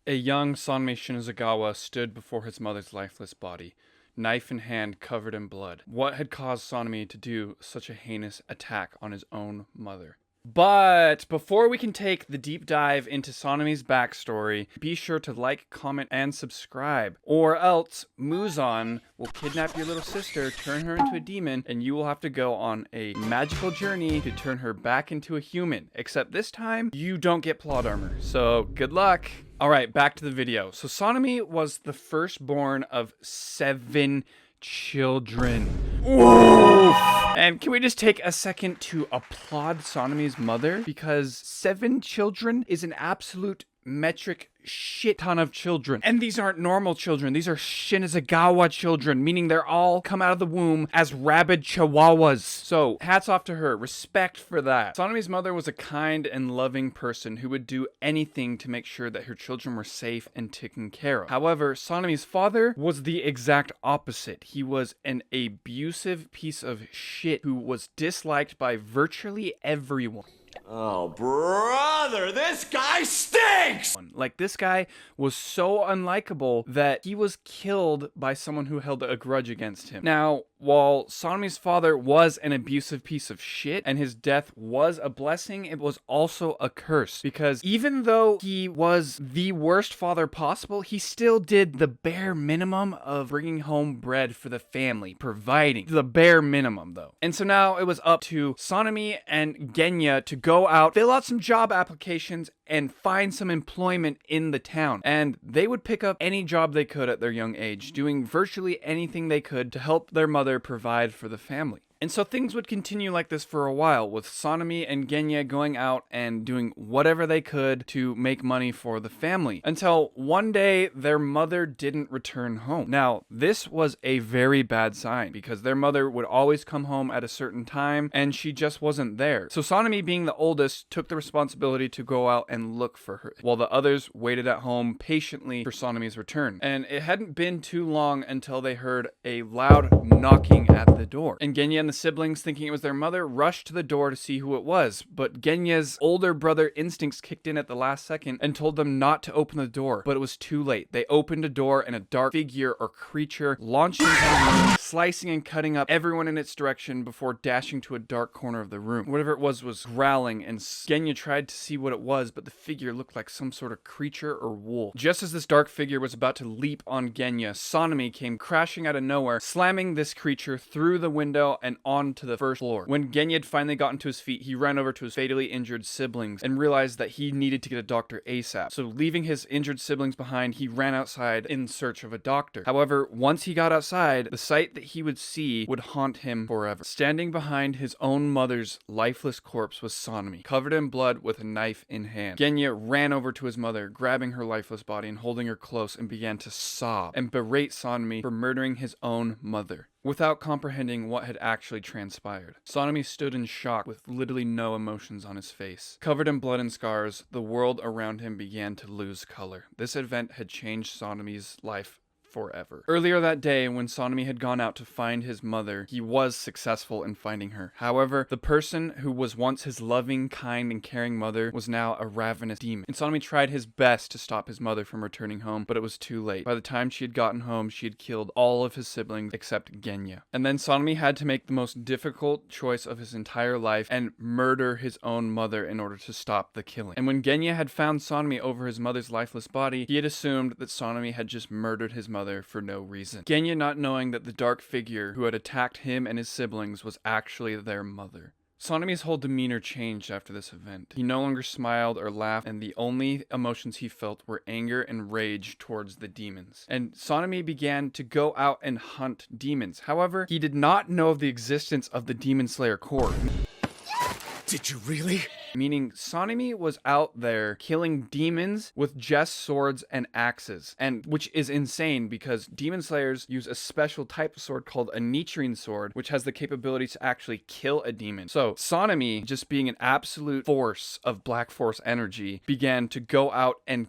A young Sanemi Shinazugawa stood before his mother's lifeless body, knife in hand covered in blood. What had caused Sanemi to do such a heinous attack on his own mother? But before we can take the deep dive into Sanemi's backstory, be sure to like, comment, and subscribe. Or else, Muzan will kidnap your little sister, turn her into a demon, and you will have to go on a magical journey to turn her back into a human. Except this time, you don't get plot armor. So, good luck! Alright, back to the video. So Sanemi was the firstborn of 7 children. Oof. And can we just take a second to applaud Sanemi's mother? Because 7 children is an absolute metric shit ton of children. And these aren't normal children. These are Shinazugawa children, meaning they're all come out of the womb as rabid chihuahuas. So hats off to her. Respect for that. Sanemi's mother was a kind and loving person who would do anything to make sure that her children were safe and taken care of. However, Sanemi's father was the exact opposite. He was an abusive piece of shit who was disliked by virtually everyone. Oh, brother, this guy stinks! Like, this guy was so unlikable that he was killed by someone who held a grudge against him. Now, while Sanemi's father was an abusive piece of shit, and his death was a blessing, it was also a curse. Because even though he was the worst father possible, he still did the bare minimum of bringing home bread for the family, providing the bare minimum, though. And so now it was up to Sanemi and Genya to go out, fill out some job applications, and find some employment in the town. And they would pick up any job they could at their young age, doing virtually anything they could to help their mother provide for the family. And so things would continue like this for a while, with Sanemi and Genya going out and doing whatever they could to make money for the family. Until one day, their mother didn't return home. Now, this was a very bad sign, because their mother would always come home at a certain time, and she just wasn't there. So Sanemi, being the oldest, took the responsibility to go out and look for her, while the others waited at home patiently for Sanemi's return. And it hadn't been too long until they heard a loud knocking at the door. And Genya and the siblings, thinking it was their mother, rushed to the door to see who it was, but Genya's older brother instincts kicked in at the last second and told them not to open the door, but it was too late. They opened a door and a dark figure or creature launched into the room, slicing and cutting up everyone in its direction before dashing to a dark corner of the room. Whatever it was growling, and Genya tried to see what it was, but the figure looked like some sort of creature or wolf. Just as this dark figure was about to leap on Genya, Sanemi came crashing out of nowhere, slamming this creature through the window and onto the first floor. When Genya had finally gotten to his feet, he ran over to his fatally injured siblings and realized that he needed to get a doctor ASAP. So leaving his injured siblings behind, he ran outside in search of a doctor. However, once he got outside, the sight that he would see would haunt him forever. Standing behind his own mother's lifeless corpse was Sanemi, covered in blood with a knife in hand. Genya ran over to his mother, grabbing her lifeless body and holding her close, and began to sob and berate Sanemi for murdering his own mother, without comprehending what had actually transpired. Sanemi stood in shock with literally no emotions on his face. Covered in blood and scars, the world around him began to lose color. This event had changed Sanemi's life forever. Earlier that day, when Sanemi had gone out to find his mother, he was successful in finding her. However, the person who was once his loving, kind, and caring mother was now a ravenous demon. And Sanemi tried his best to stop his mother from returning home, but it was too late. By the time she had gotten home, she had killed all of his siblings except Genya. And then Sanemi had to make the most difficult choice of his entire life and murder his own mother in order to stop the killing. And when Genya had found Sanemi over his mother's lifeless body, he had assumed that Sanemi had just murdered his mother for no reason. Genya, not knowing that the dark figure who had attacked him and his siblings was actually their mother. Sanemi's whole demeanor changed after this event. He no longer smiled or laughed, and the only emotions he felt were anger and rage towards the demons. And Sanemi began to go out and hunt demons. However, he did not know of the existence of the Demon Slayer Corps. Did you really? Meaning Sanemi was out there killing demons with just swords and axes, and which is insane because demon slayers use a special type of sword called a nichiren sword, which has the capability to actually kill a demon. So Sanemi, just being an absolute force of black force energy, began to go out and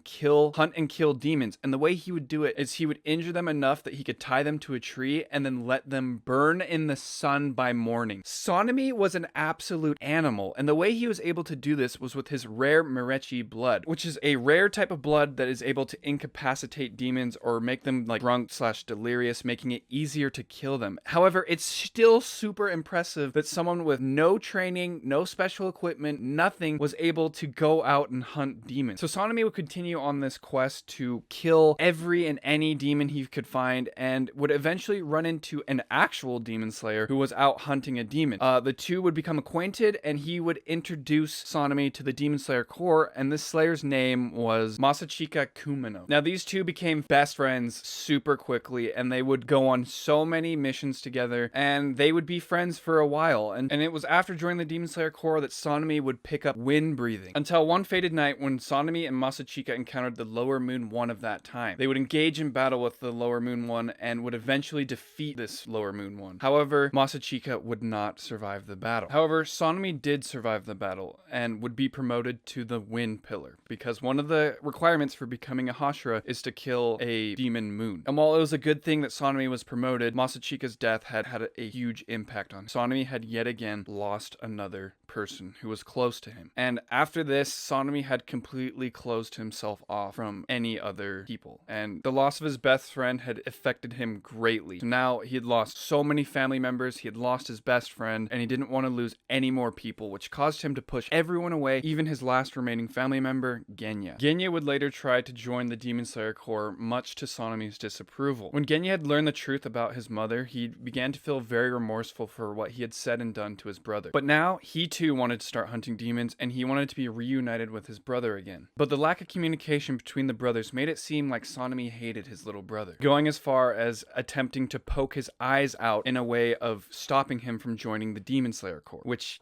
hunt and kill demons. And the way he would do it is he would injure them enough that he could tie them to a tree and then let them burn in the sun by morning. Sanemi was an absolute animal, and the way he was able to to do this was with his rare Merechi blood, which is a rare type of blood that is able to incapacitate demons or make them like drunk / delirious, making it easier to kill them. However, it's still super impressive that someone with no training, no special equipment, nothing, was able to go out and hunt demons. So Sanemi would continue on this quest to kill every and any demon he could find, and would eventually run into an actual demon slayer who was out hunting a demon. The two would become acquainted, and he would introduce Sanemi to the demon slayer corps, and this slayer's name was Masachika Kumino. Now these two became best friends super quickly, and they would go on so many missions together, and they would be friends for a while. And it was after joining the demon slayer corps that Sanemi would pick up wind breathing, until one fated night when Sanemi and Masachika encountered the lower moon one of that time. They would engage in battle with the lower moon one and would eventually defeat this lower moon one. However, Masachika would not survive the battle. However, Sanemi did survive the battle and would be promoted to the wind pillar, because one of the requirements for becoming a Hashira is to kill a demon moon. And while it was a good thing that Sanemi was promoted, Masachika's death had a huge impact on him. Sanemi had yet again lost another person who was close to him. And after this, Sanemi had completely closed himself off from any other people. And the loss of his best friend had affected him greatly. So now he had lost so many family members, he had lost his best friend, and he didn't want to lose any more people, which caused him to push everyone away, even his last remaining family member, Genya. Genya would later try to join the Demon Slayer Corps, much to Sanemi's disapproval. When Genya had learned the truth about his mother, he began to feel very remorseful for what he had said and done to his brother. But now, he too wanted to start hunting demons, and he wanted to be reunited with his brother again. But the lack of communication between the brothers made it seem like Sanemi hated his little brother, going as far as attempting to poke his eyes out in a way of stopping him from joining the Demon Slayer Corps, which,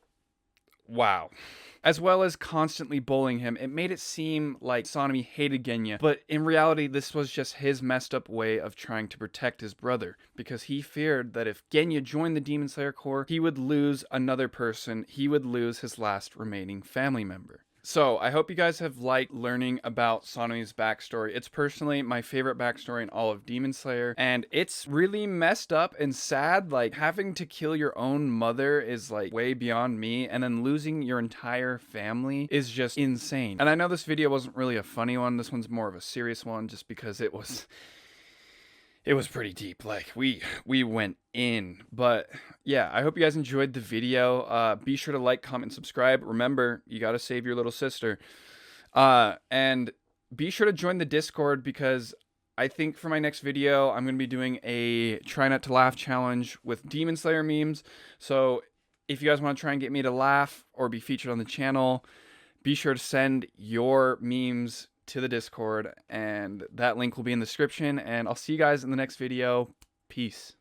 wow. As well as constantly bullying him, it made it seem like Sanemi hated Genya, but in reality this was just his messed up way of trying to protect his brother, because he feared that if Genya joined the Demon Slayer Corps, he would lose another person, he would lose his last remaining family member. So, I hope you guys have liked learning about Sanemi's backstory. It's personally my favorite backstory in all of Demon Slayer, and it's really messed up and sad. Like, having to kill your own mother is like way beyond me, and then losing your entire family is just insane. And I know this video wasn't really a funny one, this one's more of a serious one, just because it was pretty deep. Like, we went in. But yeah, I hope you guys enjoyed the video. Be sure to like, comment, subscribe. Remember, you gotta save your little sister. And be sure to join the Discord, because I think for my next video, I'm gonna be doing a try not to laugh challenge with Demon Slayer memes. So if you guys want to try and get me to laugh or be featured on the channel, be sure to send your memes to the Discord, and that link will be in the description, and I'll see you guys in the next video. Peace.